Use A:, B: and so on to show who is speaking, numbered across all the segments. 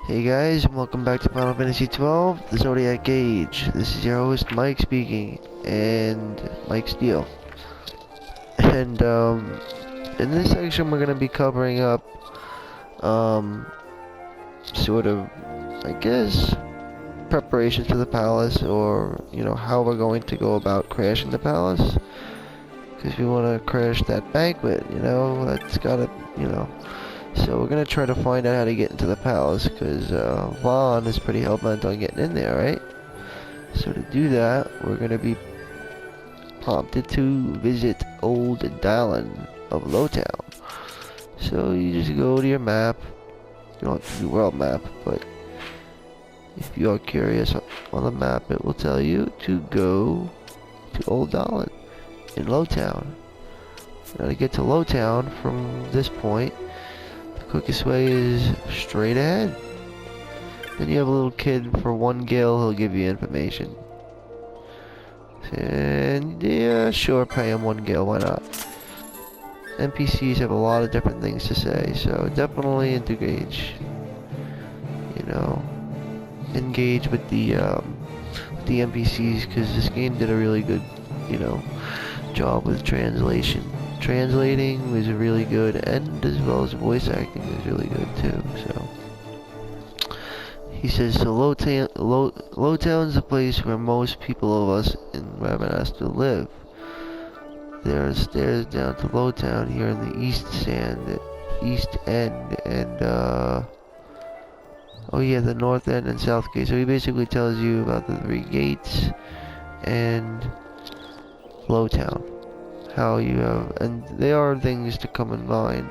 A: Hey guys, and welcome back to Final Fantasy XII, the Zodiac Age. This is your host, Mike speaking, and Mike Steele. And, in this section we're going to be covering up, sort of, I guess, preparations for the palace, or, how we're going to go about crashing the palace. Because we want to crash that banquet, that's gotta, So we're gonna try to find out how to get into the palace, because Vaughn is pretty hell-bent on getting in there, right? So to do that, we're gonna be prompted to visit Old Dalan of Lowtown. So you just go to your map. You don't have to do world map, but if you are curious on the map, it will tell you to go to Old Dalan in Lowtown. Now to get to Lowtown from this point, quickest way is straight ahead. Then you have a little kid for 1 gil, he'll give you information. And yeah, sure, pay him 1 gil, why not? NPCs have a lot of different things to say, so definitely engage. Engage with the NPCs, because this game did a really good, job with translation. Translating was really good, and as well as voice acting was really good too. So he says, so Lowtown's a place where most people of us in Rabanastre live. There are stairs down to Lowtown here in the east end, and oh yeah, the north end and south gate. So he basically tells you about the 3 gates and Lowtown. How you have, and there are things to come in mind.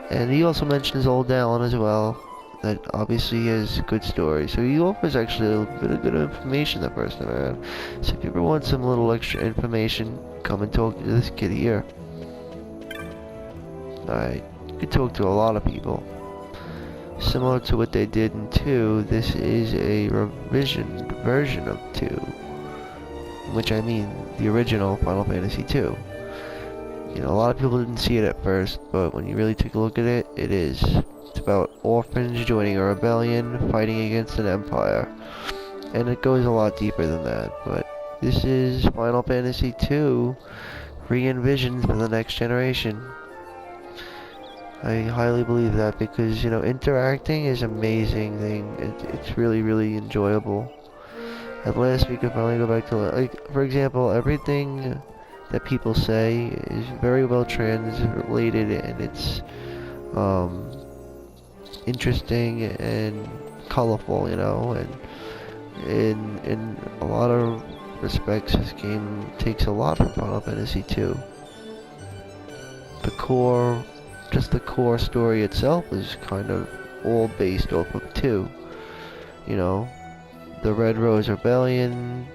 A: And he also mentions Old Dalan as well, that obviously has good story. So he offers actually a little bit of good information the first time around. So if you ever want some little extra information, come and talk to this kid here. Alright, you can talk to a lot of people. Similar to what they did in 2, this is a revisioned version of 2. Which I mean, the original Final Fantasy 2. A lot of people didn't see it at first, but when you really take a look at it, it is. It's about orphans joining a rebellion, fighting against an empire. And it goes a lot deeper than that, but this is Final Fantasy II re-envisioned for the next generation. I highly believe that because, interacting is an amazing thing. It's really, really enjoyable. At last, we could finally go back to, like, for example, everything that people say is very well translated, and it's interesting and colorful, and in a lot of respects this game takes a lot from Final Fantasy II. The core story itself is kind of all based off of 2. The Red Rose Rebellion,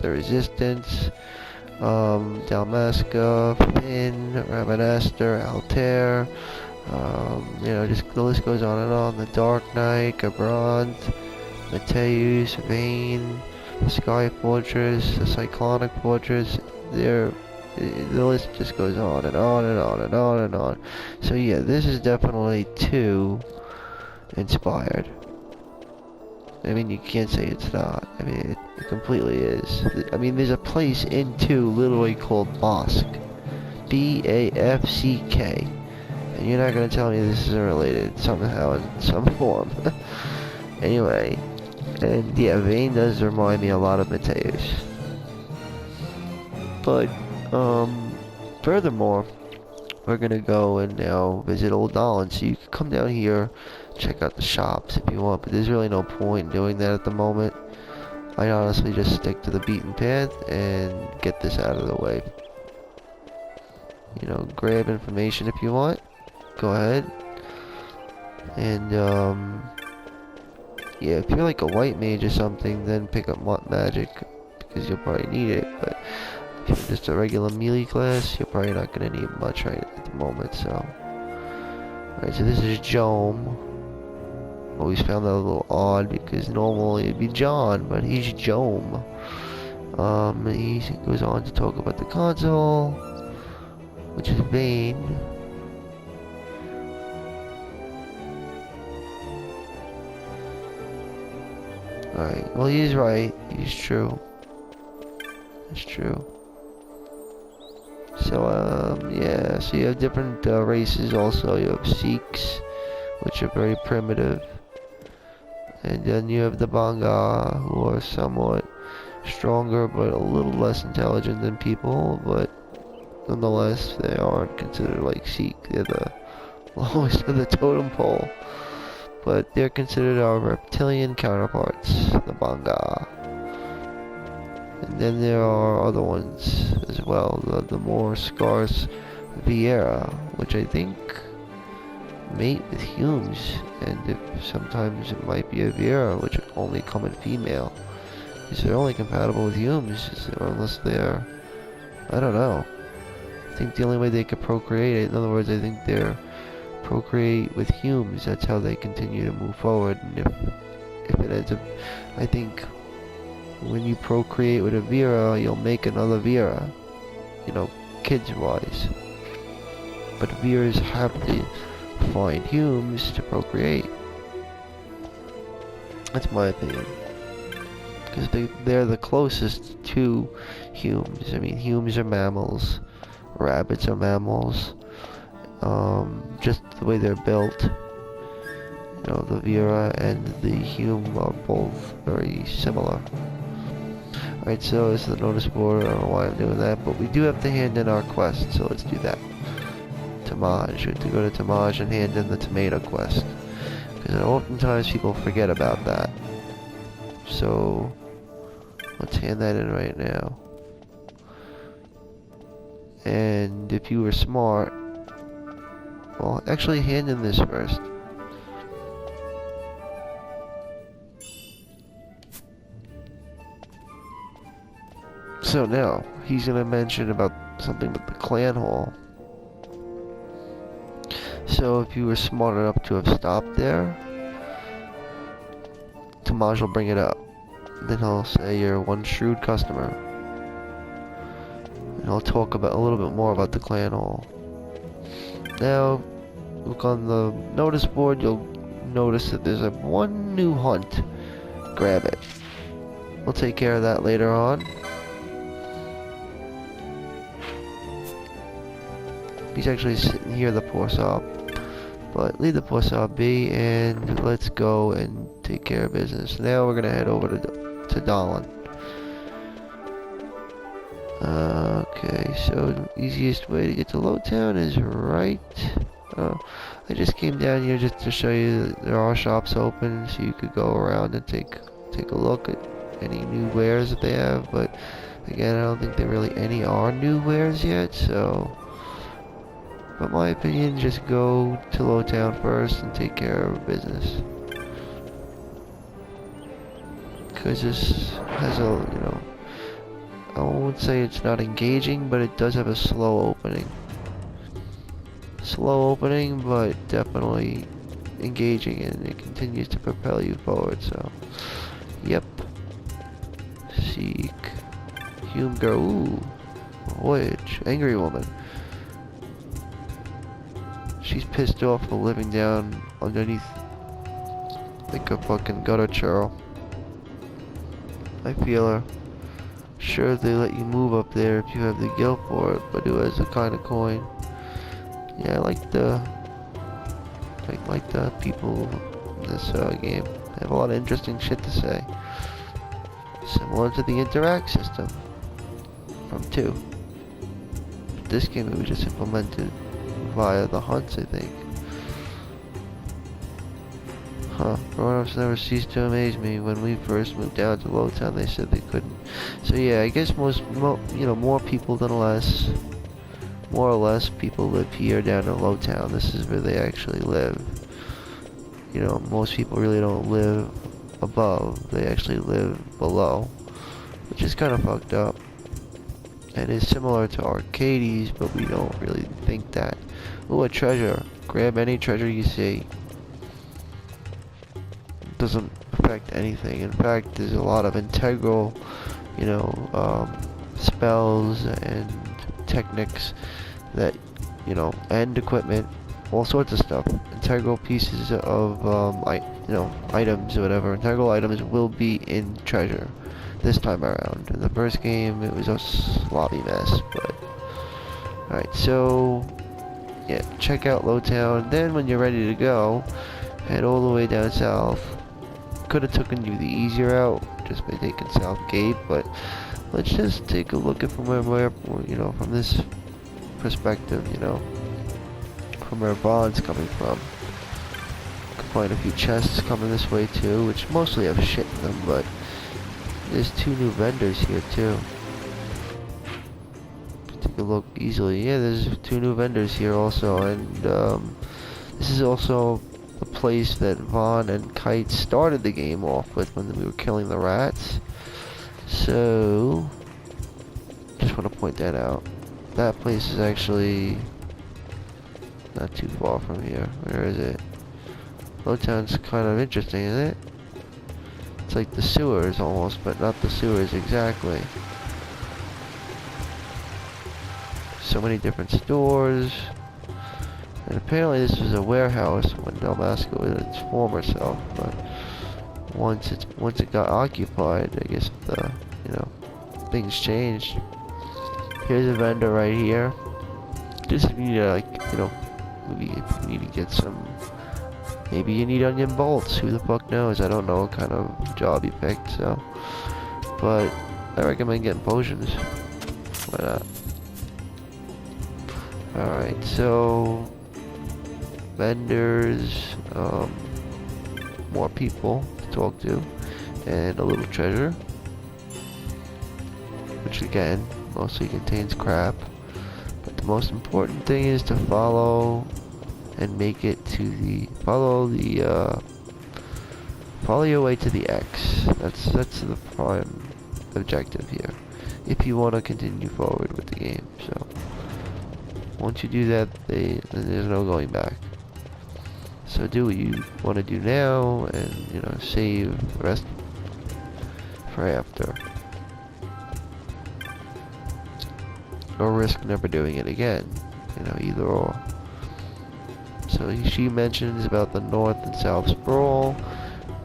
A: the Resistance, Dalmasca, Finn, Rabanastre, Altair, just the list goes on and on. The Dark Knight, Gabrant, Mateus, Vayne, the Sky Fortress, the Cyclonic Fortress, the list just goes on and on and on and on and on. So yeah, this is definitely 2 inspired. I mean, you can't say it's not. I mean, it completely is. I mean, there's a place in 2 literally called Bafsk. B-A-F-C-K. And you're not going to tell me this isn't related somehow in some form. Anyway. And yeah, Vayne does remind me a lot of Mateus. But, furthermore, we're going to go and now visit Old Dalan. So you can come down here, check out the shops if you want, but there's really no point in doing that at the moment. I honestly just stick to the beaten path and get this out of the way. Grab information if you want. Go ahead. And, yeah, if you're like a white mage or something, then pick up magic, because you'll probably need it, but if you're just a regular melee class, you're probably not going to need much right at the moment, so. Alright, so this is Jome. Always found that a little odd, because normally it'd be John, but he's Jome. He goes on to talk about the console, which is Vayne. Alright, well he's right. He's true. It's true. So, yeah, so you have different races also. You have Sikhs, which are very primitive. And then you have the Banga, who are somewhat stronger, but a little less intelligent than people, but nonetheless, they aren't considered like Sikh. They're the lowest of the totem pole. But they're considered our reptilian counterparts, the Banga. And then there are other ones as well, the more scarce Viera, which I think mate with Humes, and if sometimes it might be a Viera, which would only come in female. Because they're only compatible with Humes, unless they're, I don't know. I think the only way they could procreate, in other words, I think they're procreate with Humes, that's how they continue to move forward, and if it ends up, I think, when you procreate with a Vera, you'll make another Vera, you know, kids-wise. But Veras have to find Humes to procreate. That's my opinion. Because they're the closest to Humes. I mean, Humes are mammals, rabbits are mammals. Just the way they're built. You know, the Vera and the Hume are both very similar. Alright, so this is the notice board. I don't know why I'm doing that, but we do have to hand in our quest, so let's do that. Tamaj. We have to go to Tamaj and hand in the tomato quest. Because oftentimes people forget about that. So, let's hand that in right now. And if you were smart, well, actually hand in this first. So now, he's going to mention about something with the clan hall. So if you were smart enough to have stopped there, Tamaj will bring it up. Then he'll say you're one shrewd customer. And he'll talk about a little bit more about the clan hall. Now, look on the notice board, you'll notice that there's one new hunt. Grab it. We'll take care of that later on. He's actually sitting here, the poor sop. But leave the poor sop be, and let's go and take care of business. Now we're gonna head over to Dalan. Okay, so the easiest way to get to Lowtown is right. I just came down here just to show you that there are shops open, so you could go around and take a look at any new wares that they have. But again, I don't think there really any are new wares yet, so. But my opinion, just go to Lowtown first and take care of business. Because this has a, you know, I won't say it's not engaging, but it does have a slow opening. Slow opening, but definitely engaging, and it continues to propel you forward, so. Yep. Seek. Hume girl, ooh. Voyage. Angry woman. She's pissed off for living down underneath like a fucking gutter churl. I feel her. Sure, they let you move up there if you have the guilt for it, but who has the kind of coin? Yeah, I like the people in this game. They have a lot of interesting shit to say. Similar to the Interact system from 2. But this game it was just implemented via the hunts, I think. Huh. Grown-ups never cease to amaze me. When we first moved down to Lowtown, they said they couldn't. So yeah, I guess more people than less. More or less, people live here down in Lowtown. This is where they actually live. You know, most people really don't live above. They actually live below, which is kind of fucked up. And it's similar to Arcades, but we don't really think that. Ooh, a treasure. Grab any treasure you see. Doesn't affect anything. In fact, there's a lot of integral, you know, spells and techniques that, you know, and equipment, all sorts of stuff. Integral pieces of, items or whatever, integral items will be in treasure this time around. In the first game, it was a sloppy mess, but alright, so yeah, check out Lowtown. Then when you're ready to go, head all the way down south. Could have taken you the easier route just by taking SouthGate, but let's just take a look at from where from this perspective, from where Vaughn's coming from. Could find a few chests coming this way too, which mostly have shit in them, but there's 2 new vendors here too. Take a look easily. Yeah, there's 2 new vendors here also, and this is also the place that Vaughn and Kite started the game off with when we were killing the rats. So, just want to point that out. That place is actually not too far from here. Where is it? Lowtown's kind of interesting, isn't it? It's like the sewers almost, but not the sewers exactly. So many different stores. And apparently this was a warehouse when Damascus was its former self, but once it got occupied, I guess things changed. Here's a vendor right here. Just if you need to, maybe if you need to get some, maybe you need onion bolts, who the fuck knows, I don't know what kind of job you picked, so, but I recommend getting potions, why not? Alright, so vendors, more people to talk to, and a little treasure, which again mostly contains crap, but the most important thing is to follow and make it to the follow your way to the X. That's the prime objective here, if you want to continue forward with the game. So once you do that, then there's no going back. So do what you want to do now, and save the rest for after, or risk never doing it again. Either or. So she mentions about the North and South Sprawl,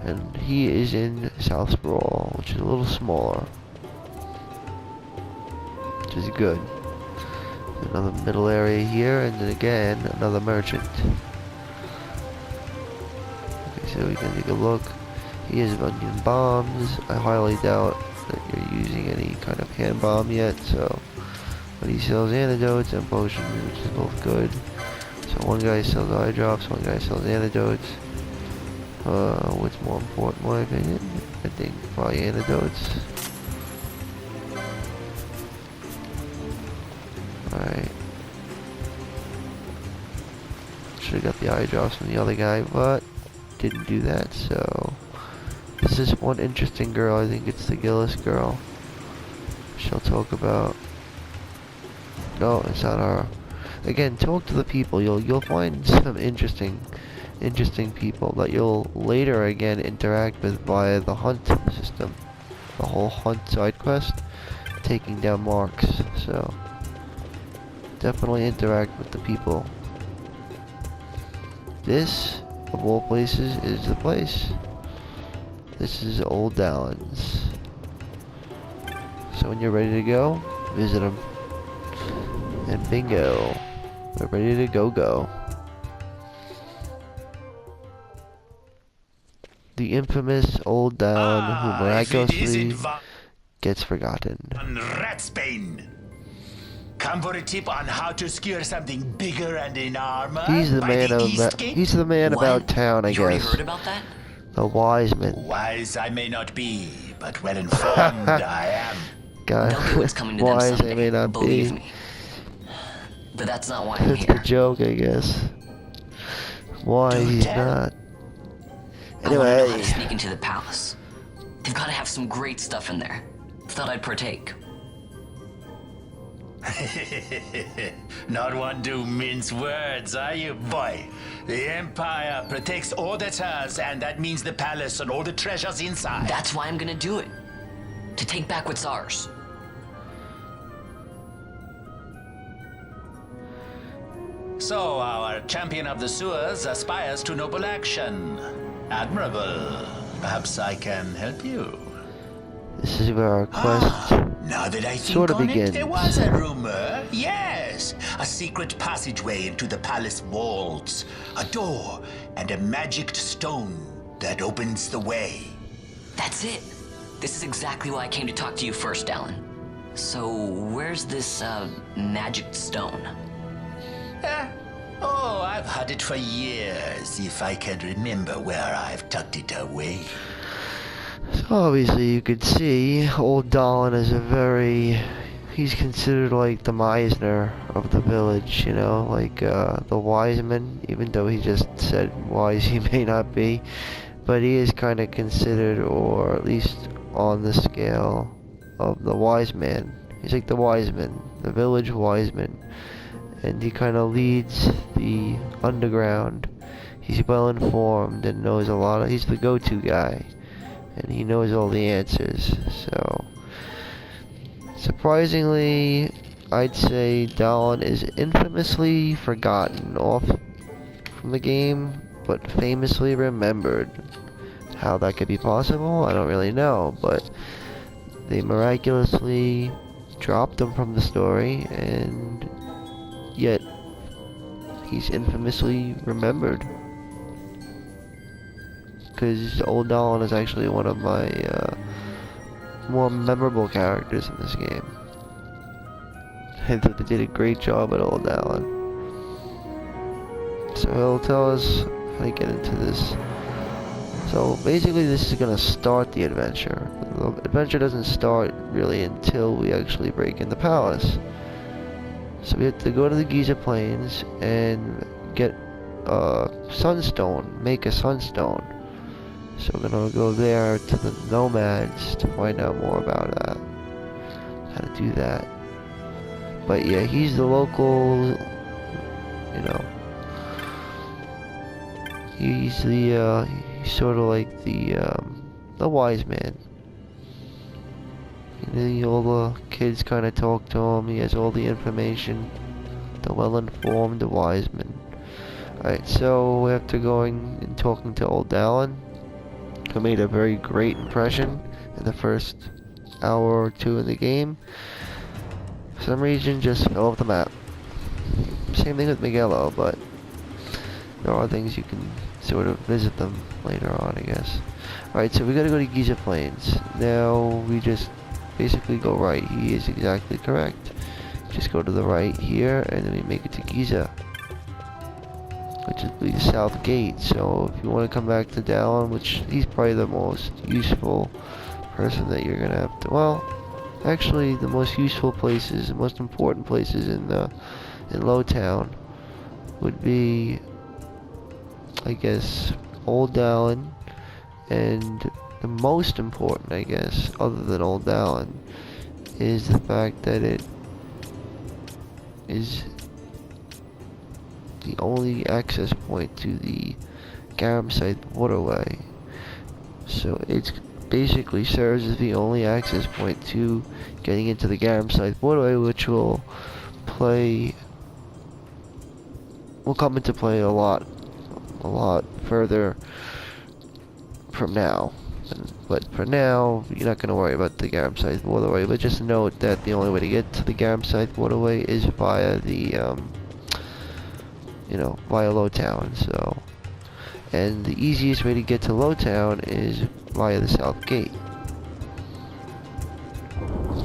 A: and he is in South Sprawl, which is a little smaller, which is good. Another middle area here, and then again another merchant. Okay, so we can take a look. He has onion bombs. I highly doubt that you're using any kind of hand bomb yet, so, but he sells antidotes and potions, which is both good. So one guy sells eye drops, one guy sells antidotes. What's more important in my opinion? I think probably antidotes. Alright. Should've got the eye drops from the other guy, but didn't do that, so this is one interesting girl. I think it's the Gillis girl. She'll talk about. No, it's not her. Again, talk to the people. You'll find some interesting people that you'll later again interact with via the hunt system. The whole hunt side quest, taking down marks. So definitely interact with the people. This, of all places, is the place. This is Old Dalan's. So when you're ready to go, visit them. And bingo, we're ready to go. The infamous Old Dalan who miraculously gets forgotten.
B: Ratsbane. Come for a tip on how to secure something bigger and in armor.
A: He's the man about town, I guess.
C: You already heard about that?
A: The wise man.
B: Wise I may not be, but well informed I am.
A: God,
C: They'll get what's coming to them
A: wise
C: someday,
A: I may not
C: believe
A: be.
C: me. But that's not why I'm
A: That's
C: here.
A: the joke, I guess. Why
B: Do
A: he's
B: tell.
A: not.
C: I want to know how
A: Anyway,
C: to sneak into the palace. They've got to have some great stuff in there. Thought I'd partake.
B: Not one to mince words, are you, boy? The Empire protects all that's hers, and that means the palace and all the treasures inside.
C: That's why I'm gonna do it. To take back what's ours.
B: So, our champion of the sewers aspires to noble action. Admirable. Perhaps I can help you.
A: This is where our quest
B: Now that I think
A: sort of
B: on
A: begins.
B: it, there was a rumor. Yes, a secret passageway into the palace walls, a door, and a magicked stone that opens the way.
C: That's it. This is exactly why I came to talk to you first, Dalan. So, where's this, magic stone?
B: Oh, I've had it for years, if I can remember where I've tucked it away.
A: So obviously you could see Old Dalan is he's considered like the Meisner of the village, you know, like the wise man, even though he just said wise he may not be, but he is kind of considered, or at least on the scale of the wise man. He's like the wise man, the village wise man, and he kind of leads the underground. He's well informed and knows a lot he's the go-to guy. And he knows all the answers, so surprisingly, I'd say Dalan is infamously forgotten off from the game, but famously remembered. How that could be possible, I don't really know, but they miraculously dropped him from the story, and yet he's infamously remembered. Because Old Dalan is actually one of my more memorable characters in this game. I thought they did a great job at Old Dalan. So he'll tell us how to get into this. So basically this is going to start the adventure. The adventure doesn't start really until we actually break in the palace. So we have to go to the Giza Plains and get a sunstone, make a sunstone. So we're gonna go there to the Nomads to find out more about that. How to do that. But yeah, he's the local, you know. He's he's sort of like the wise man. You know, all the kids kind of talk to him. He has all the information. The well-informed, the wise man. Alright, so after going and talking to Old Dalan, who made a very great impression in the first hour or two in the game, for some reason just fell off the map. Same thing with Miguelo, but there are things you can sort of visit them later on, I guess. Alright, so we gotta go to Giza Plains. Now we just basically go right. He is exactly correct. Just go to the right here, and then we make it to Giza, which is the SouthGate. So if you want to come back to Dalan, which he's probably the most useful person that you're gonna have to, well, actually the most useful places, the most important places in Lowtown would be, I guess, Old Dalan, and the most important, I guess, other than Old Dalan, is the fact that it is the only access point to the Garamside waterway. So it basically serves as the only access point to getting into the Garamside waterway, which will come into play a lot further from now. But for now, you're not going to worry about the Garamside waterway, but just note that the only way to get to the Garamside waterway is via the via Lowtown. So, and the easiest way to get to Lowtown is via the SouthGate.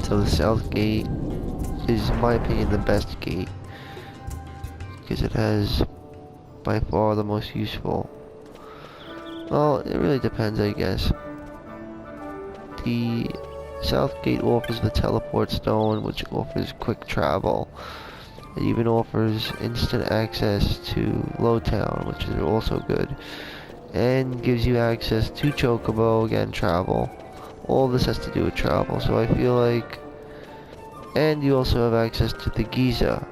A: So the SouthGate is, in my opinion, the best gate, because it has by far the most useful. Well, it really depends, I guess. The SouthGate offers the teleport stone, which offers quick travel. It even offers instant access to Lowtown, which is also good, and gives you access to Chocobo, again, travel. All this has to do with travel, so I feel like, and you also have access to the Giza,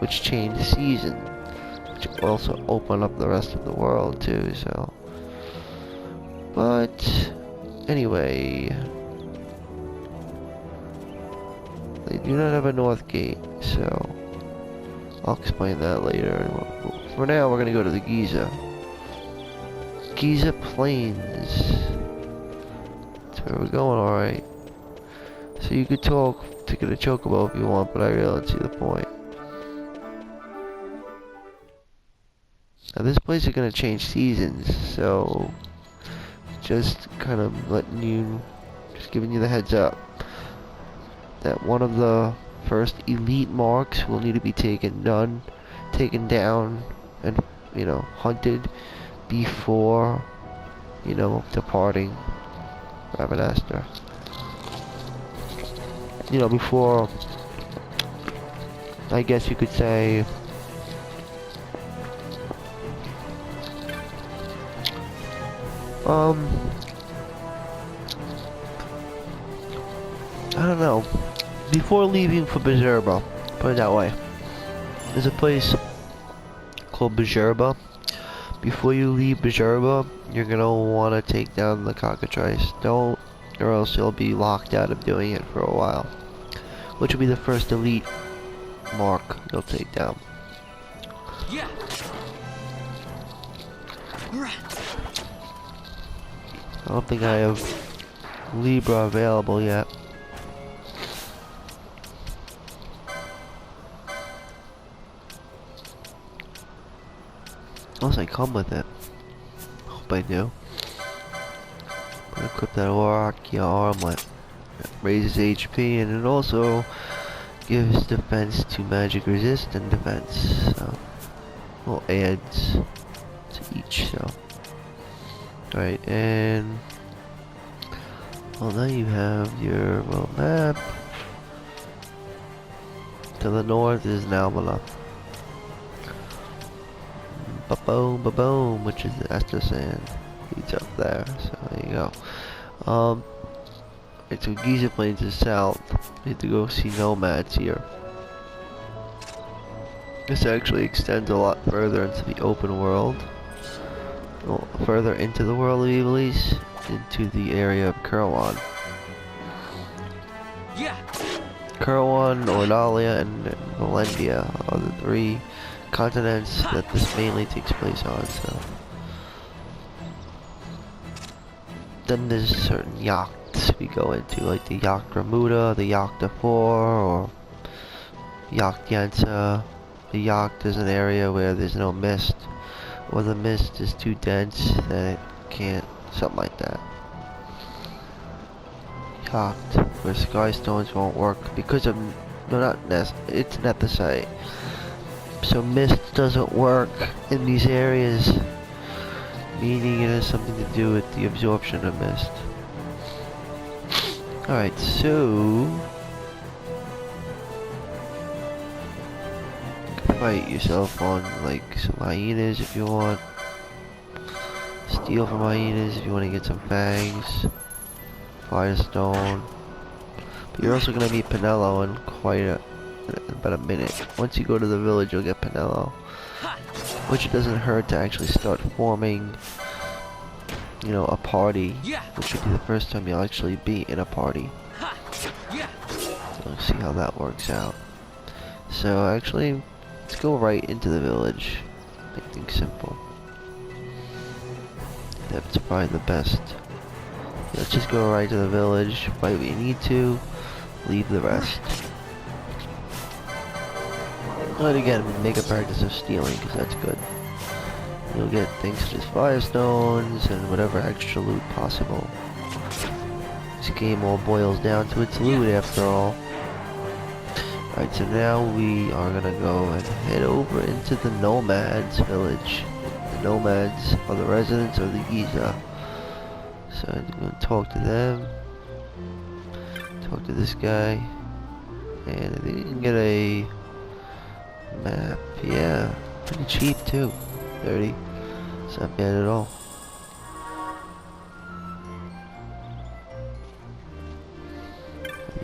A: which change season, which also open up the rest of the world too, so. But anyway, they do not have a north gate, so I'll explain that later. For now, we're gonna go to the Giza Giza Plains. That's where we're going, alright. So you could talk to get a chocobo if you want, but I really don't see the point. Now this place is gonna change seasons, so just kind of just giving you the heads up that one of the first elite marks will need to be taken down, and hunted before departing Rabanastre. Before, I guess you could say, I don't know. Before leaving for Bizerba, put it that way. There's a place called Bizerba. Before you leave Bizerba, you're gonna want to take down the cockatrice. Don't, or else you'll be locked out of doing it for a while. Which will be the first elite mark you'll take down.
C: Yeah.
A: I don't think I have Libra available yet. Unless I come with it. Hope I do. Gonna equip that Orakia armlet. It raises HP and it also gives defense to magic resist and defense. So, well, adds to each. So, alright, and well, now you have your map. To the north is Nalmala. Ba-boom, ba-boom, which is the Esther Sand. Leads up there, so there you go. Right, so Giza Plains is south. You have to go see Nomads here. This actually extends a lot further into the open world. Well, further into the world of Ivalice, into the area of Kurwan.
C: Yeah.
A: Kurwan, Ordalia, and Valendia are the three continents that this mainly takes place on. So then there's certain yachts we go into, like the Yacht Ramuda, the Yacht 4, or Yacht Yansa. The yacht is an area where there's no mist, or the mist is too dense that it can't, something like that. Yacht where sky stones won't work because of, it's Nethicite. So mist doesn't work in these areas, meaning it has something to do with the absorption of mist. Alright, so fight yourself on like some hyenas if you want. Steal from hyenas if you want to get some fangs. Firestone. But you're also going to meet Penelo in about a minute. Once you go to the village, you'll get Penelo. Which it doesn't hurt to actually start forming, a party. Which would be the first time you'll actually be in a party. Let's see how that works out. So actually, let's go right into the village. Make things simple. That's probably the best. Let's just go right to the village, fight what you need to, leave the rest. But again, make a practice of stealing, because that's good. You'll get things such as firestones and whatever extra loot possible. This game all boils down to its loot after all. Alright, so now we are gonna go and head over into the Nomads village. The Nomads are the residents of the Giza. So I'm gonna talk to them. Talk to this guy. And I think you can get a map. Yeah, pretty cheap too. 30. It's not bad at all.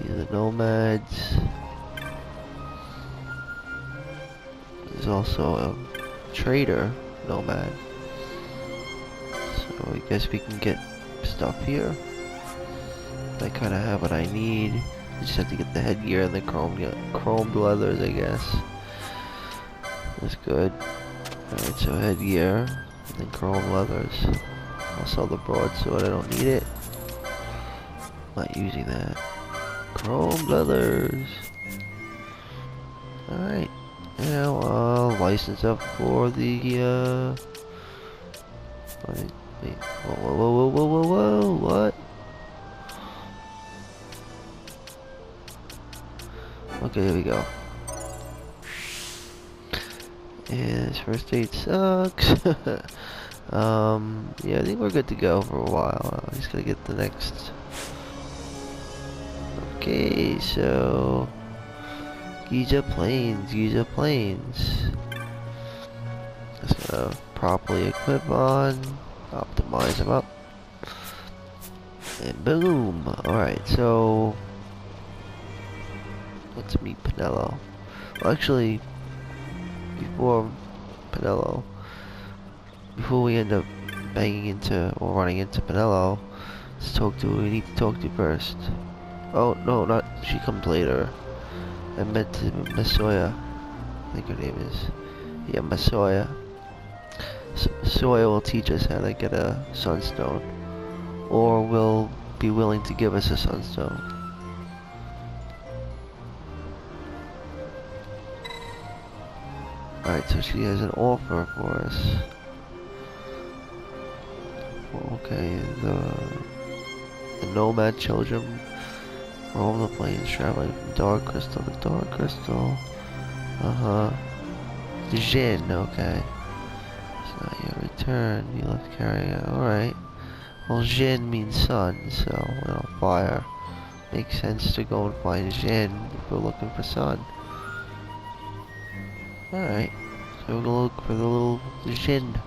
A: These are the Nomads. There's also a trader nomad. So I guess we can get stuff here. I kind of have what I need. I just have to get the headgear and the chromed leathers, I guess. That's good. Alright, so headgear and then chrome leathers. I'll sell the broadsword, I don't need it. Not using that. Chrome leathers. Alright. Now I'll license up for the, wait. Whoa, what? Okay, here we go. And this first aid sucks. Yeah, I think we're good to go for a while. I'm just gonna get the next. Okay, so Giza Plains. Just gonna properly equip on, optimize them up, and boom. Alright, so let's meet Pinello. Well, actually, before Pinello, before we end up banging into or running into Pinello, let's talk to who we need to talk to first. Oh, no, not, she comes later. I meant to Masoya. I think her name is. Yeah, Masoya. Masoya will teach us how to get a sunstone. Or will be willing to give us a sunstone. Alright, so she has an offer for us. Okay, the Nomad children roam the plains, traveling from dark crystal to dark crystal. The Jinn, okay. It's not your return, you left carrying it, alright. Well, Jinn means sun, so, fire. Makes sense to go and find Jinn if we're looking for sun. Alright, so we're gonna look for the little Jinn.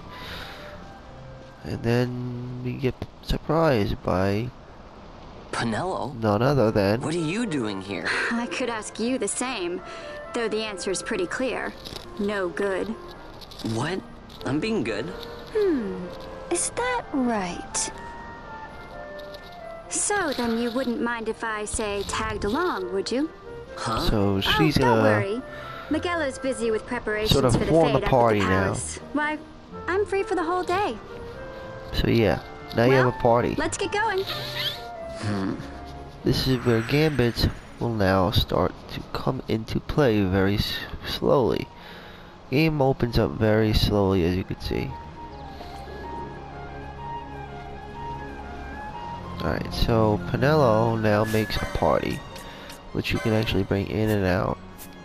A: And then we get surprised by
C: Pinello?
A: none other than...
C: What are you doing here?
D: I could ask you the same, though the answer is pretty clear. No good.
C: What? I'm being good.
D: Is that right? So then you wouldn't mind if I, say, tagged along, would you?
C: Huh?
A: So she's
D: don't
A: gonna
D: worry. Miguelo's busy with preparations
A: sort of
D: for the
A: form
D: fete
A: a
D: up
A: party
D: at the
A: now.
D: palace. Why, I'm free for the whole day.
A: So yeah, now you have a party.
D: Let's get going.
A: This is where gambits will now start to come into play very slowly. Game opens up very slowly, as you can see. Alright, so Pinello now makes a party, which you can actually bring in and out.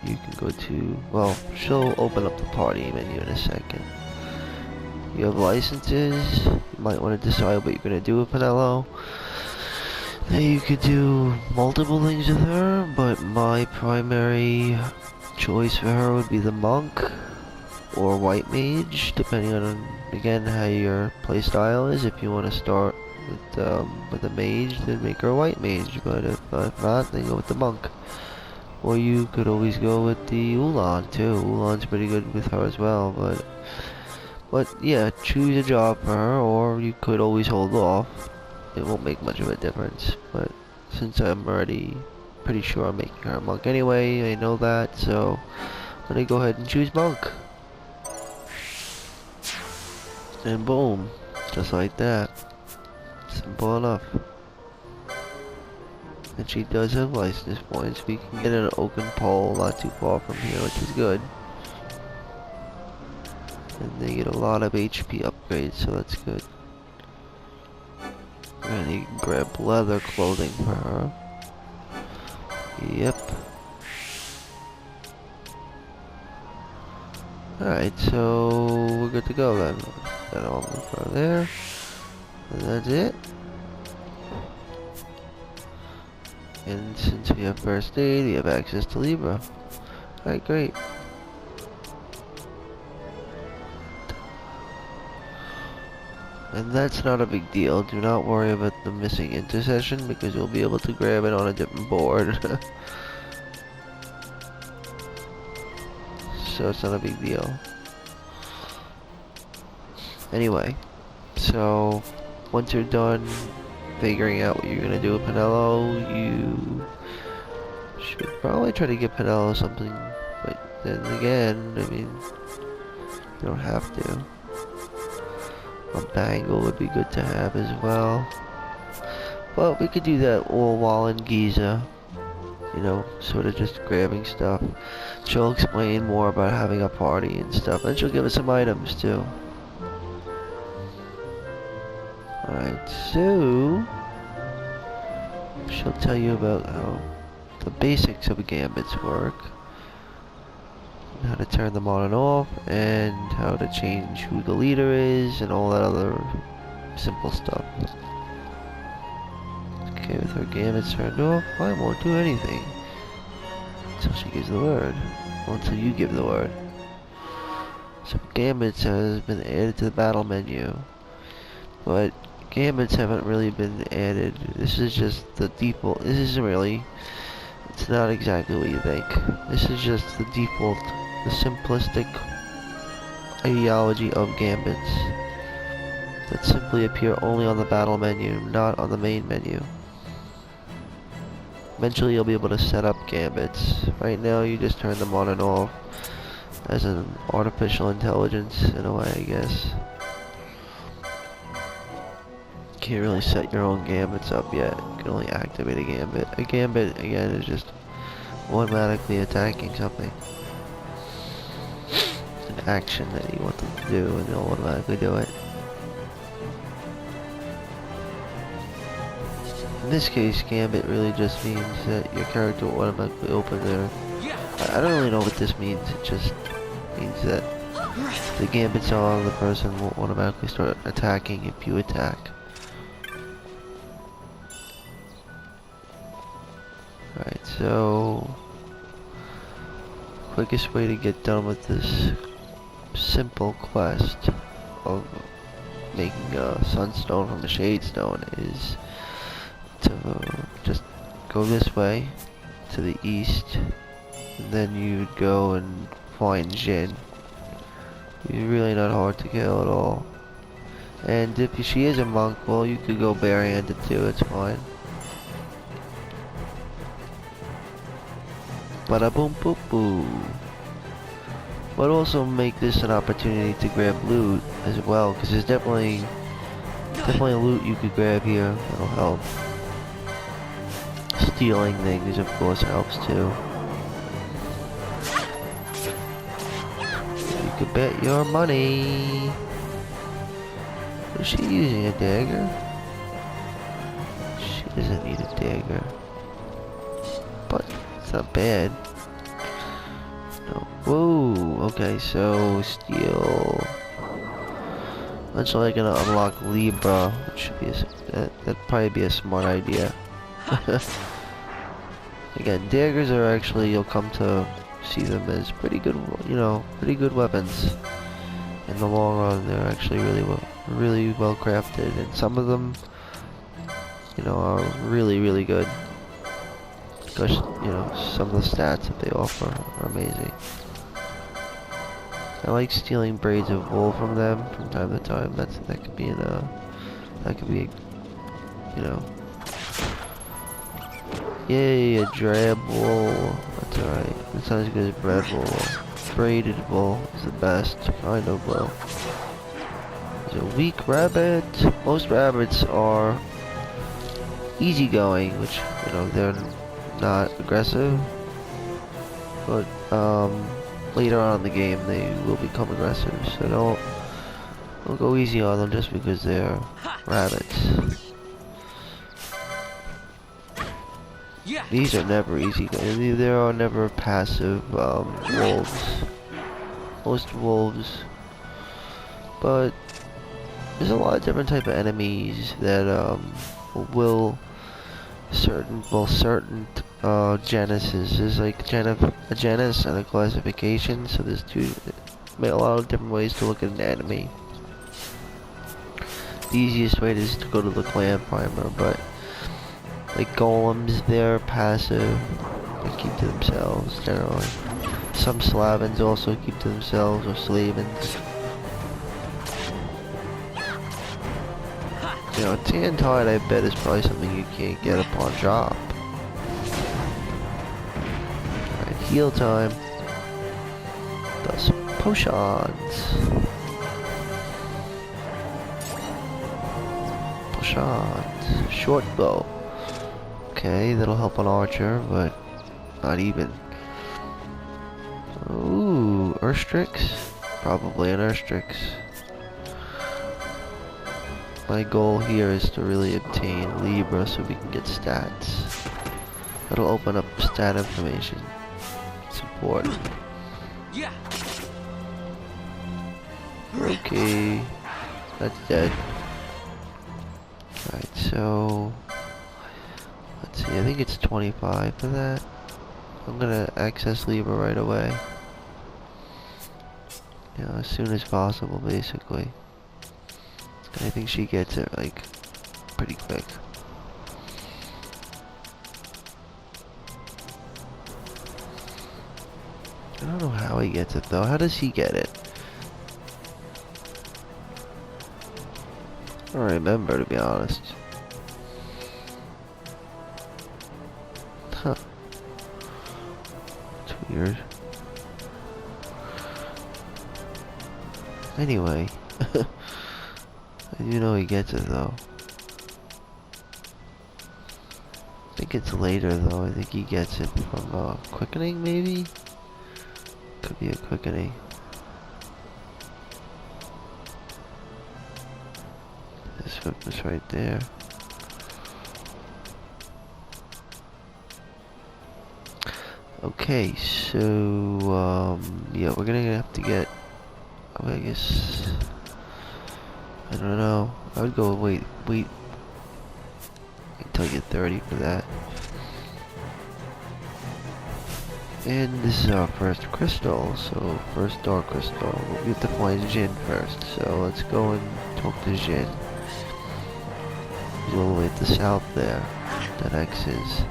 A: You can go to, well, she'll open up the party menu in a second. You have licenses. You might want to decide what you're going to do with Pinello. Now you could do multiple things with her, but my primary choice for her would be the monk or white mage, depending on, again, how your playstyle is. If you want to start with the mage, then make her a white mage, but if not, then go with the monk. Or you could always go with the Ulan too. Ulan's pretty good with her as well, but yeah, choose a job for her, or you could always hold off. It won't make much of a difference, but since I'm already pretty sure I'm making her a monk anyway, I know that, so I'm gonna go ahead and choose monk. And boom, just like that. Simple enough. And she does have license points. We can get an oaken pole not too far from here, which is good. And they get a lot of HP upgrades, so that's good. And you can grab leather clothing for her. Yep. Alright, so we're good to go then. That all over there. And that's it. And since we have first aid, we have access to Libra. Alright, great. And that's not a big deal. Do not worry about the missing intercession because you'll be able to grab it on a different board. So it's not a big deal. Anyway, so once you're done figuring out what you're gonna do with Pinello, you should probably try to get Pinello something, but then again, I mean, you don't have to. A bangle would be good to have as well. But we could do that all while in Giza. You know, sort of just grabbing stuff. She'll explain more about having a party and stuff, and she'll give us some items too. Alright, so she'll tell you about how the basics of gambits work, and how to turn them on and off, and how to change who the leader is, and all that other simple stuff. Okay, with her gambits turned off, I won't do anything until she gives the word, or until you give the word. So gambits has been added to the battle menu, but gambits haven't really been added. This is just the default. This isn't really, it's not exactly what you think. This is just the default, the simplistic ideology of gambits that simply appear only on the battle menu, not on the main menu. Eventually you'll be able to set up gambits. Right now you just turn them on and off as an artificial intelligence in a way, I guess. Can't really set your own gambits up yet. You can only activate a gambit. A gambit, again, is just automatically attacking something. It's an action that you want them to do, and they'll automatically do it. In this case, gambit really just means that your character will automatically open their... I don't really know what this means. It just means that the gambit's on, the person will automatically start attacking if you attack. Alright, so quickest way to get done with this simple quest of making a sunstone from a shadestone is to just go this way to the east, and then you'd go and find Jin. He's really not hard to kill at all. And if she is a monk, well, you could go barehanded too, it's fine. Bada boom boop boo. But also make this an opportunity to grab loot as well, because there's definitely loot you could grab here that'll help. Stealing things, of course, helps too. You could bet your money. Is she using a dagger? She doesn't need a dagger. But it's not bad. No. Whoa, okay, so steal. Eventually I'm gonna unlock Libra, which should be that'd probably be a smart idea. Again, daggers are actually, you'll come to see them as pretty good, you know, pretty good weapons. In the long run, they're actually really well crafted, and some of them, you know, are really good. Because, you know, some of the stats that they offer are amazing. I like stealing braids of wool from them from time to time. That could be you know. Yay, a drab wool. That's alright. It's not as good as bread wool. Braided wool is the best kind of wool. There's a weak rabbit. Most rabbits are easygoing, which, you know, they're not aggressive. But later on in the game they will become aggressive, so don't go easy on them just because they're rabbits. These are never easy. There are never passive wolves. Most wolves, but there's a lot of different type of enemies that will certain genuses. There's like a genus and a classification. So there's a lot of different ways to look at an enemy. The easiest way is to go to the clan primer, but like golems, they're passive. They keep to themselves generally. Some Slavans also keep to themselves, or Slavans. You know, tan tide, I bet, is probably something you can't get upon drop. Alright, heal time. Thus, potions. shot. Short bow. Okay, that'll help an archer, but not even. Ooh, Urstrix? Probably an Urstrix. My goal here is to really obtain Libra so we can get stats. That'll open up stat information. Support.
C: Yeah.
A: Okay. That's dead. Alright, so... let's see, I think it's 25 for that. I'm gonna access Libra right away. You know, as soon as possible, basically. I think she gets it, like, pretty quick. I don't know how he gets it, though. How does he get it? I don't remember, to be honest. Huh. It's weird. Anyway. I do know he gets it, though. I think it's later, though. I think he gets it from, quickening, maybe? Could be a quickening. This whip is right there. Okay, so, yeah, we're gonna have to get, oh, I guess, I don't know, I would go wait until I get 30 for that. And this is our first crystal, so first dark crystal. We have to find Jin first, so let's go and talk to Jin. He's all the way at the south there, that X is.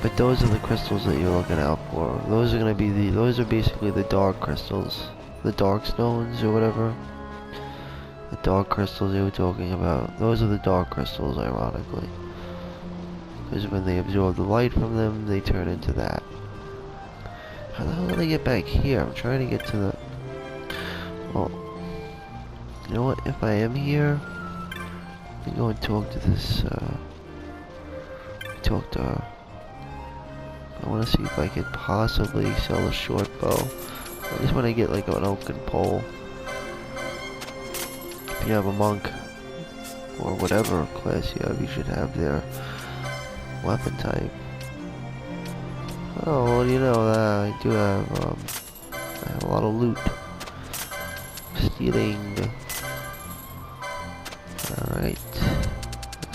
A: But those are the crystals that you're looking out for. Those are gonna be those are basically the dark crystals. The dark stones or whatever. The dark crystals they were talking about. Those are the dark crystals, ironically. Because when they absorb the light from them, they turn into that. How the hell did I get back here? I'm trying to get to the... well, you know what? If I am here, let me go and talk to this, talk to her. I want to see if I could possibly sell a short bow. I just want to get like an oaken pole. If you have a monk, or whatever class you have, you should have their weapon type. Oh, well, you know, I do have, I have a lot of loot. Stealing. Alright.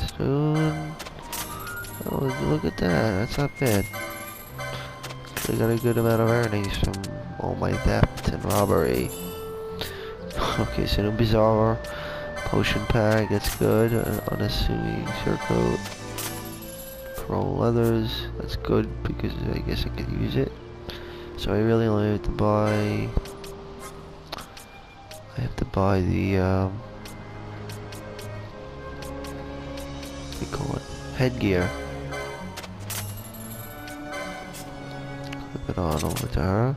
A: Stone. Oh, look at that, that's not bad. I got a good amount of earnings from all my theft and robbery. Okay, so no bizarre potion pack, that's good. Unassuming surcoat. Pearl leathers, that's good because I guess I could use it. So I really only have to buy... I have to buy the, what do you call it? Headgear. Flip it on over to her.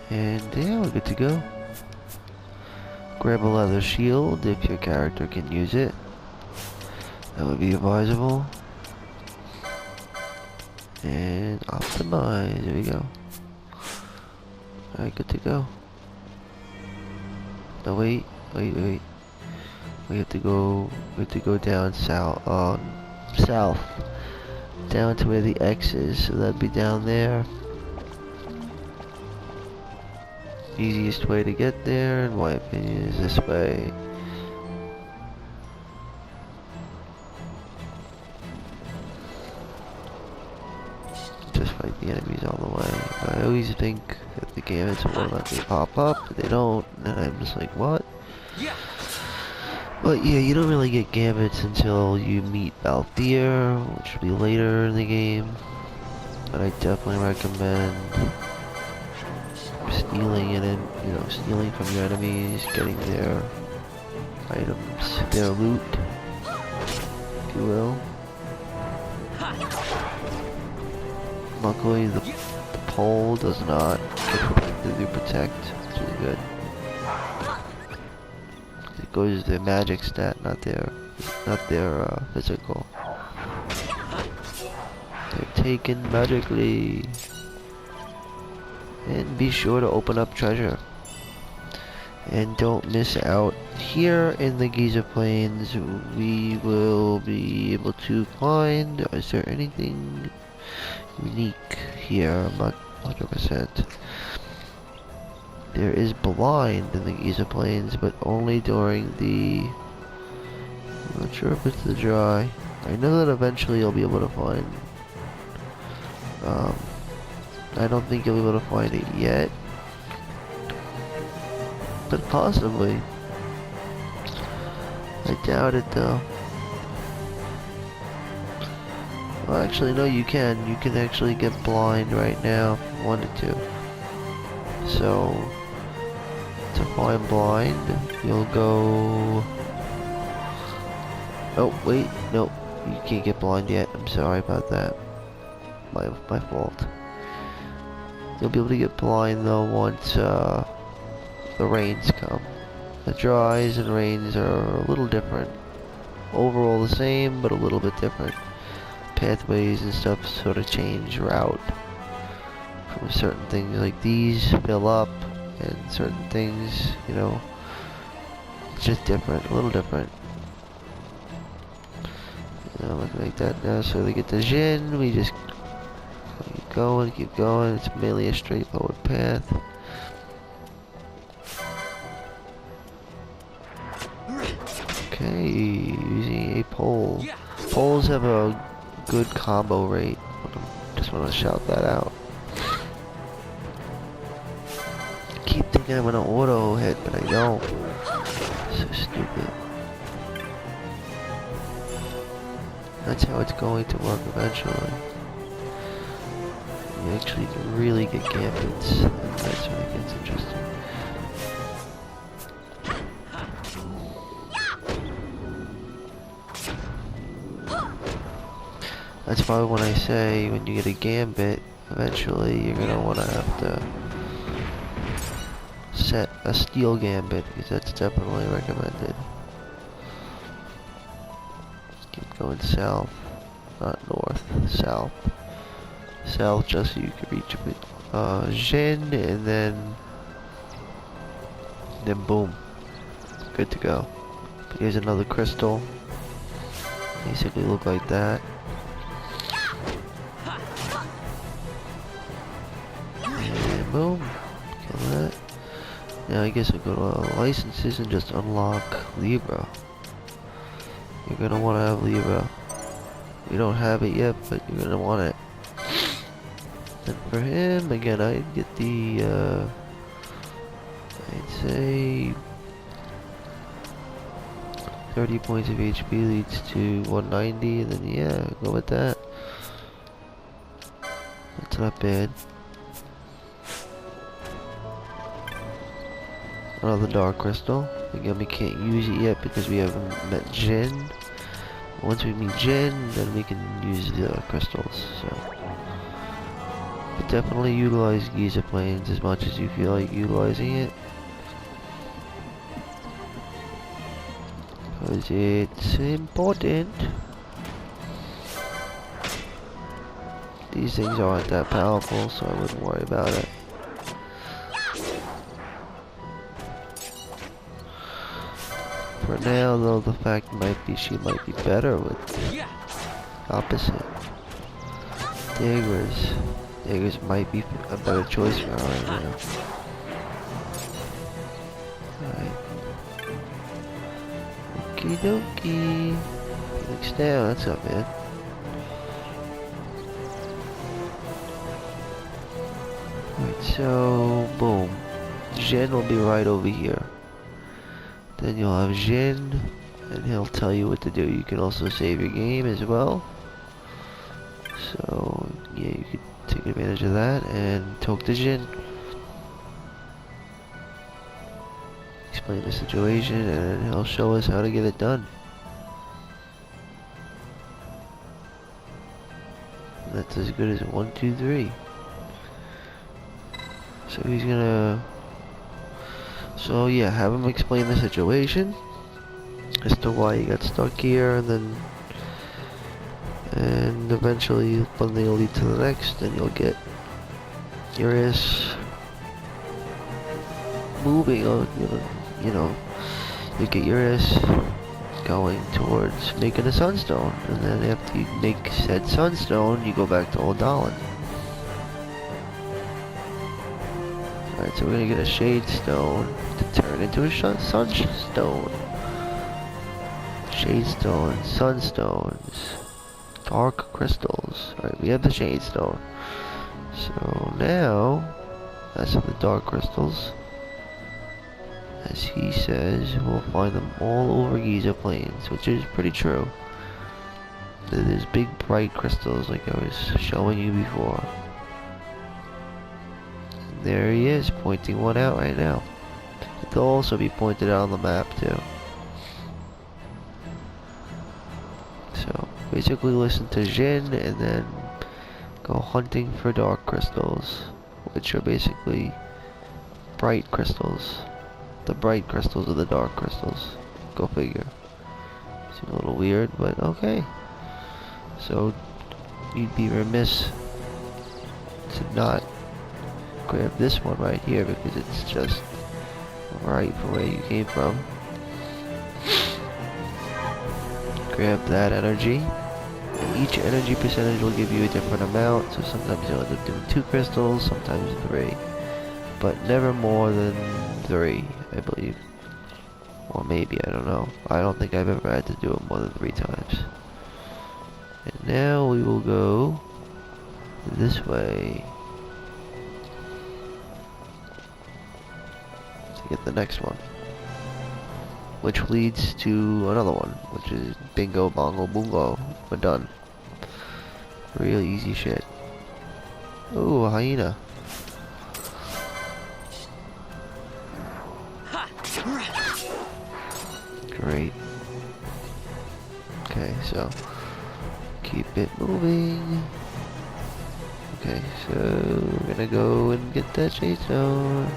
A: And yeah, we're good to go. Grab a leather shield if your character can use it. That would be advisable. And optimize. There we go. Alright, good to go. No, wait. We have to go down south, south. Down to where the X is, so that'd be down there. Easiest way to get there, in my opinion, is this way. Just fight the enemies all the way. I always think that the gamuts will automatically pop up, but they don't, and I'm just like, what?
C: Yeah.
A: But yeah, you don't really get gamuts until you meet Balthier, which will be later in the game. But I definitely recommend stealing stealing from your enemies, getting their items, their loot, if you will. Luckily, the pole does not completely protect, which is good. It goes to their magic stat, not their physical. They're taken magically. And be sure to open up treasure. And don't miss out. Here in the Giza Plains, we will be able to find... Is there anything unique here? I'm not 100%. There is blind in the Giza Plains, but only during the... I'm not sure if it's the dry. I know that eventually you'll be able to find... I don't think you'll be able to find it yet. But possibly. I doubt it though. Well, actually, no, you can. You can actually get blind right now if you wanted to. So, to find blind, you'll go... Oh, wait, no. You can't get blind yet. I'm sorry about that. My fault. You'll be able to get blind though once, the rains come. The dries and rains are a little different. Overall the same, but a little bit different. Pathways and stuff sort of change route. From certain things like these fill up, and certain things, you know, it's just different, a little different. You know, looking like that now, so to get the Jin, we just keep going, it's mainly a straightforward path. Okay, using a pole. Poles have a good combo rate. Just want to shout that out. I keep thinking I'm gonna auto hit, but I don't. So stupid. That's how it's going to work eventually. You actually can really get gambits, and that's when it gets interesting. That's why when I say when you get a gambit, eventually you're gonna want to have to set a steel gambit, because that's definitely recommended. Keep going south, not north, south. South just so you can reach Jin, and then boom, good to go. Here's another crystal. Basically look like that. And boom, kill that. Now I guess I'll go to licenses and just unlock Libra. You're gonna want to have Libra. You don't have it yet, but you're gonna want it. And for him, again, I'd get the, I'd say 30 points of HP leads to 190, and then yeah, go with that. That's not bad. Another dark crystal. Again, we can't use it yet because we haven't met Jin. Once we meet Jin, then we can use the other crystals, so. But definitely utilize Giza Plains as much as you feel like utilizing it. Because it's important. These things aren't that powerful, so I wouldn't worry about it. For now, though, the fact might be she might be better with the opposite. Daggers. Daggers might be a better choice for her right now. Alright. Okie dokie. Felix down, that's not bad. Alright, so boom. Jin will be right over here. Then you'll have Jin, and he'll tell you what to do. You can also save your game as well. So yeah, you could take advantage of that and talk to Jin. Explain the situation, and he'll show us how to get it done. And That's as good as 1, 2, 3. So he's gonna... So yeah, have him explain the situation as to why he got stuck here, and eventually one thing will lead to the next, and you'll get your ass moving on, you know, you get your ass going towards making a sunstone, and then after you make said sunstone, you go back to Old Dalan. Alright, so we're gonna get a shade stone to turn into a sunstone. Shade stone, sunstones, dark crystals. Alright, we have the shade stone. So now, that's the dark crystals. As he says, we'll find them all over Giza Plains, which is pretty true. There's big bright crystals like I was showing you before. And there he is, pointing one out right now. It'll also be pointed out on the map too. So basically listen to Jin and then go hunting for dark crystals, which are basically bright crystals. The bright crystals are the dark crystals. Go figure. Seems a little weird, but okay. So you'd be remiss to not grab this one right here because it's just right from where you came from. Grab that energy. And each energy percentage will give you a different amount, so sometimes you'll end up doing 2 crystals, sometimes 3. But never more than 3, I believe. Or maybe, I don't know. I don't think I've ever had to do it more than 3 times. And now we will go this way to get the next one, which leads to another one, which is bingo bongo boongo. We're done. Real easy shit. Ooh, a hyena. Great. Okay, so keep it moving. Okay, so we're gonna go and get that shade stone.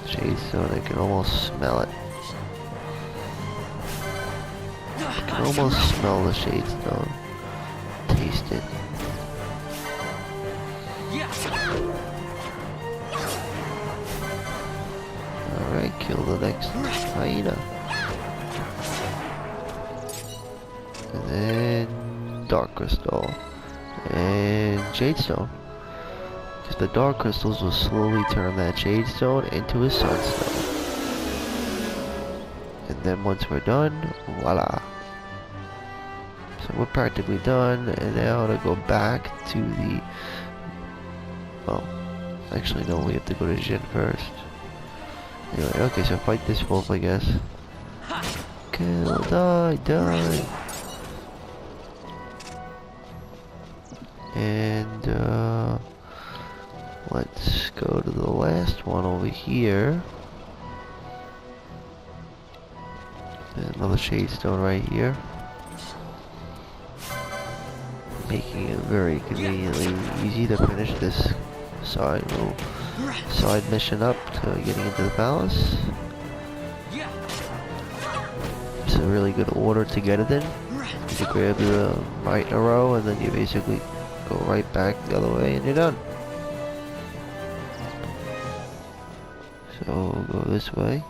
A: Shade stone, I can almost smell it. I can almost smell the shade stone. Taste it. Alright, kill the next hyena. And then dark crystal. And shade stone. Because the dark crystals will slowly turn that shade stone into a sunstone. And then once we're done, voila. So we're practically done, and now to go back to the... Well, actually no, we have to go to Jin first. Anyway, okay, so fight this wolf, I guess. Kill, die, die. And, let's go to the last one over here. And another shade stone right here. Making it very conveniently easy to finish this side mission up to getting into the palace. It's a really good order to get it in. You grab the right in a row and then you basically go right back the other way and you're done. So we'll go this way.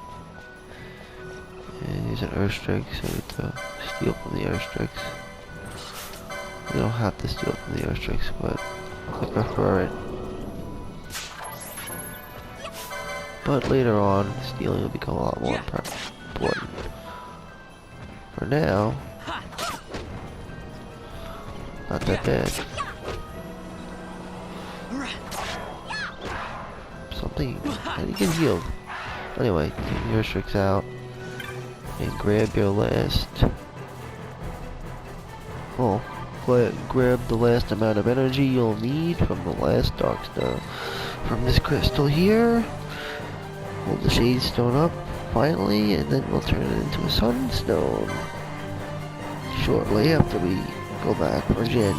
A: And there's an airstrike, so we have to steal from the airstrikes. We don't have to steal from the airstrikes, but I prefer it. But later on, stealing will become a lot more important. For now, not that bad. Something, how do you get healed? Anyway, take your airstrikes out and grab your last. Well, grab the last amount of energy you'll need from the last dark stone. From this crystal here, hold the shade stone up finally, and then we'll turn it into a sunstone. Shortly after we go back for Jin.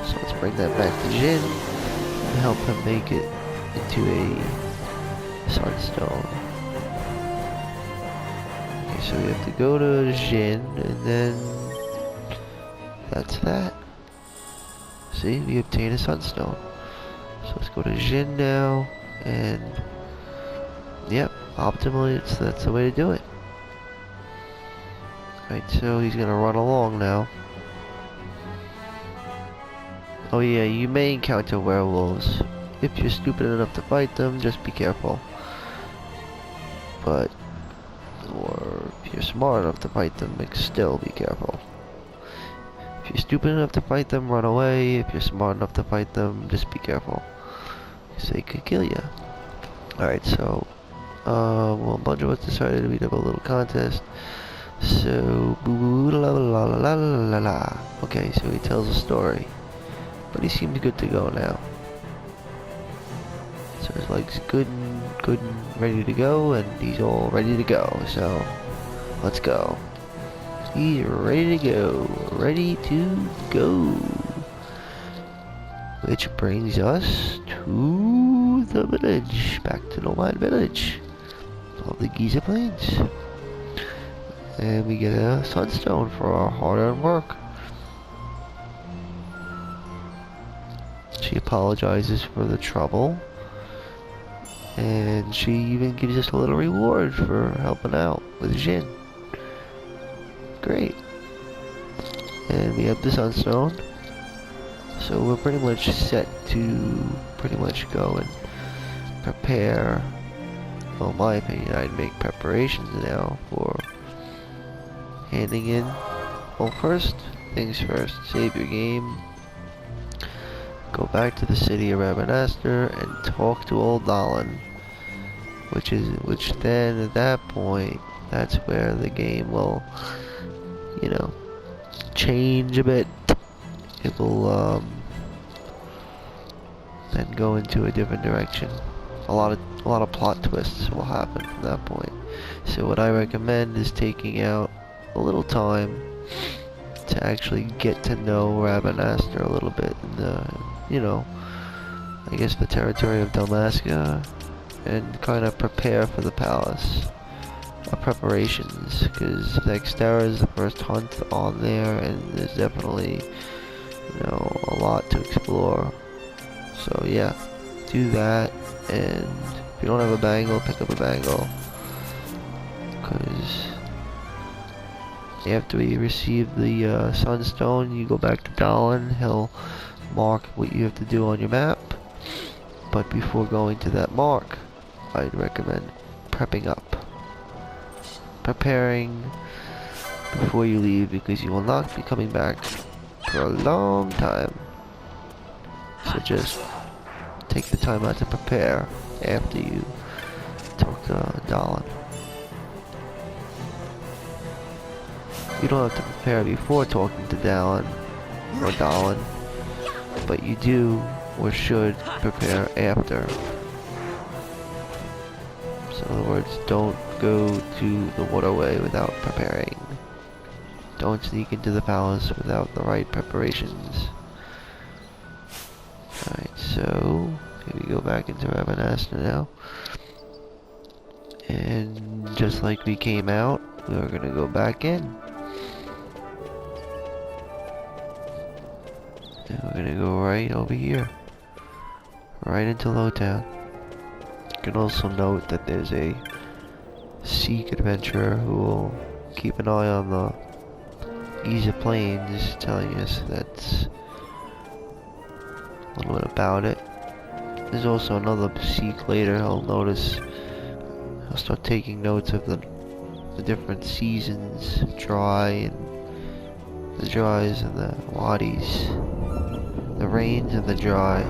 A: So let's bring that back to Jin and help him make it into a sunstone. Okay, so we have to go to Jin, and then that's that. See, we obtain a sunstone. So let's go to Jin now, and yep, optimally that's the way to do it. Right, so he's gonna run along now. Oh yeah, you may encounter werewolves. If you're stupid enough to fight them, just be careful. Or if you're smart enough to fight them, still be careful. If you're stupid enough to fight them, run away. If you're smart enough to fight them, just be careful, because they could kill you. Alright, so, well, a bunch of us decided we'd have a little contest. So, boo la la la la la la la. Okay, so he tells a story, but he seems good to go now. So his leg's good and ready to go, and he's all ready to go. So, let's go. He's ready to go. Ready to go. Which brings us to the village. Back to Nomad Village of the Giza Plains. And we get a sunstone for our hard-earned work. She apologizes for the trouble. And she even gives us a little reward for helping out with Jin. Great. And we have the sunstone. So we're pretty much set to pretty much go and prepare. Well, in my opinion, I'd make preparations now for handing in. Well, first things first, save your game. Go back to the city of Rabanastre and talk to Old Dalan. Which then at that point, that's where the game will, you know, change a bit. It will then go into a different direction. A lot of plot twists will happen from that point. So what I recommend is taking out a little time to actually get to know Rabanastre a little bit, you know, I guess the territory of Dalmasca, and kind of prepare for the palace. Preparations, because Dexterra is the first hunt on there, and there's definitely, you know, a lot to explore. So yeah, do that, and if you don't have a bangle, pick up a bangle, because after you receive the sunstone, you go back to Dalan. He'll mark what you have to do on your map, but before going to that mark, I'd recommend prepping up. Preparing before you leave, because you will not be coming back for a long time. So just take the time out to prepare after you talk to Dalan. You don't have to prepare before talking to Dalan, but you do or should prepare after. So in other words, don't go to the waterway without preparing. Don't sneak into the palace without the right preparations. Alright, so here we go back into Rabanastre now. And just like we came out, we're gonna go back in. And we're gonna go right over here. Right into Lowtown. You can also note that there's a Sikh adventurer who will keep an eye on the Giza Plains, telling us that's a little bit about it. There's also another Sikh later. He'll start taking notes of the different seasons, dry and the dries and the wadis, the rains and the dry.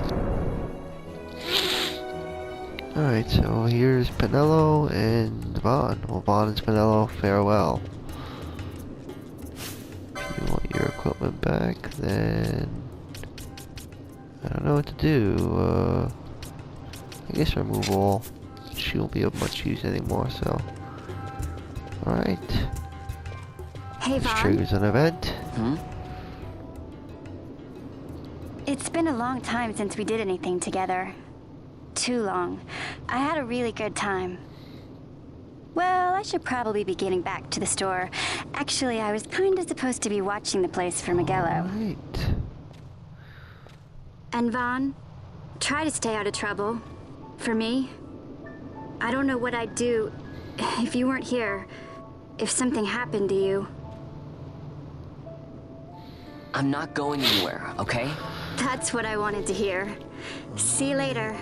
A: Alright, so here's Penelo and Vaughn. Well, Vaughn and Penelo, farewell. If you want your equipment back, then I don't know what to do. I guess remove all. She won't be of much use anymore, so. Alright.
D: Hey,
A: This
D: Vaughn.
A: triggers an event.
D: It's been a long time since we did anything together. Too long. I had a really good time. Well, I should probably be getting back to the store. Actually, I was kinda supposed to be watching the place for Miguelo.
A: Right.
D: And Vaughn, try to stay out of trouble. For me. I don't know what I'd do if you weren't here. If something happened to you.
C: I'm not going anywhere, okay?
D: That's what I wanted to hear. See you later.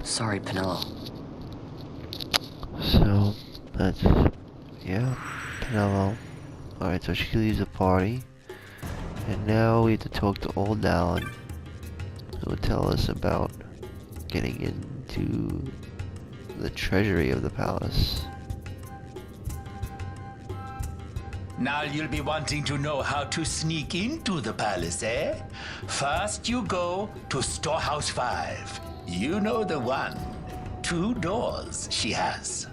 C: Sorry, Penelo.
A: So, that's... yeah, Penelo. Alright, so she leaves the party. And now we have to talk to Old Dalan, who will tell us about getting into the treasury of the palace.
B: Now you'll be wanting to know how to sneak into the palace, eh? First you go to Storehouse 5. You know the one. 2 doors she has.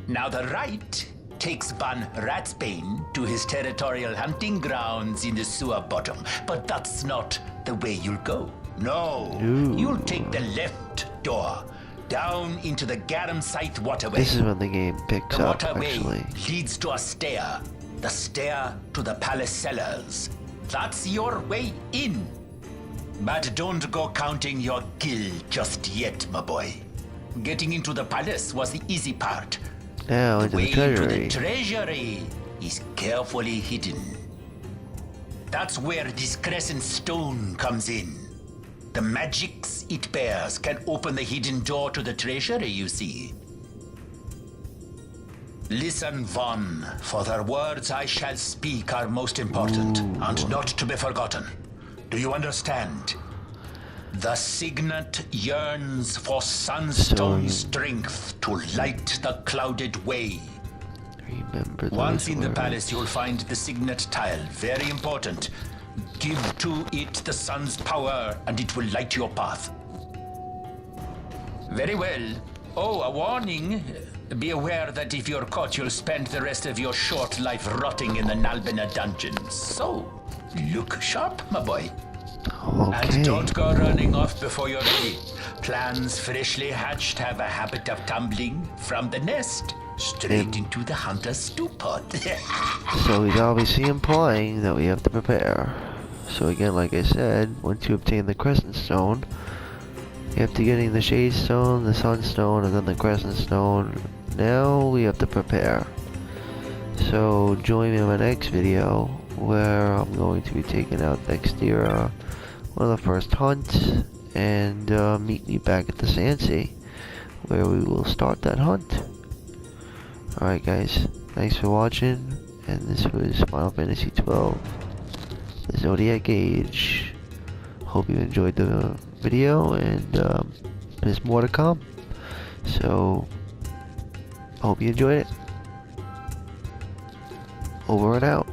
B: Now the right takes Ban Ratsbane to his territorial hunting grounds in the sewer bottom. But that's not the way you'll go. No,
A: Ooh.
B: You'll take the left door, down into the Garum Scythe waterway.
A: This is when the game picks
B: The
A: up,
B: waterway
A: actually.
B: leads to a stair. The stair to the palace cellars. That's your way in. But don't go counting your gil just yet, my boy. Getting into the palace was the easy part.
A: Now
B: The
A: into
B: way
A: the treasury.
B: to the treasury is carefully hidden. That's where this crescent stone comes in. The magics it bears can open the hidden door to the treasury, you see. Listen, Vaughn, for the words I shall speak are most important and not to be forgotten. Do you understand? The signet yearns for sunstone strength to light the clouded way.
A: Remember those
B: Once in the
A: words.
B: palace, you'll find the signet tile. Very important. Give to it the sun's power, and it will light your path. Very well. Oh, a warning. Be aware that if you're caught, you'll spend the rest of your short life rotting in the Nalbina dungeons. So, look sharp, my boy.
A: Okay.
B: And don't go running off before you're ready. Plans freshly hatched have a habit of tumbling from the nest straight into the hunter's stew pot.
A: So he's obviously implying that we have to prepare. So again, like I said, once you obtain the Crescent Stone, you have to get in the Shade Stone, the Sunstone, and then the Crescent Stone. Now we have to prepare. So join me in my next video, where I'm going to be taking out Dextera, one of the first hunts, and meet me back at the Sandsea, where we will start that hunt. Alright guys, thanks for watching, and this was Final Fantasy XII, the Zodiac Age. Hope you enjoyed the video, and there's more to come. So, hope you enjoyed it. Over and out.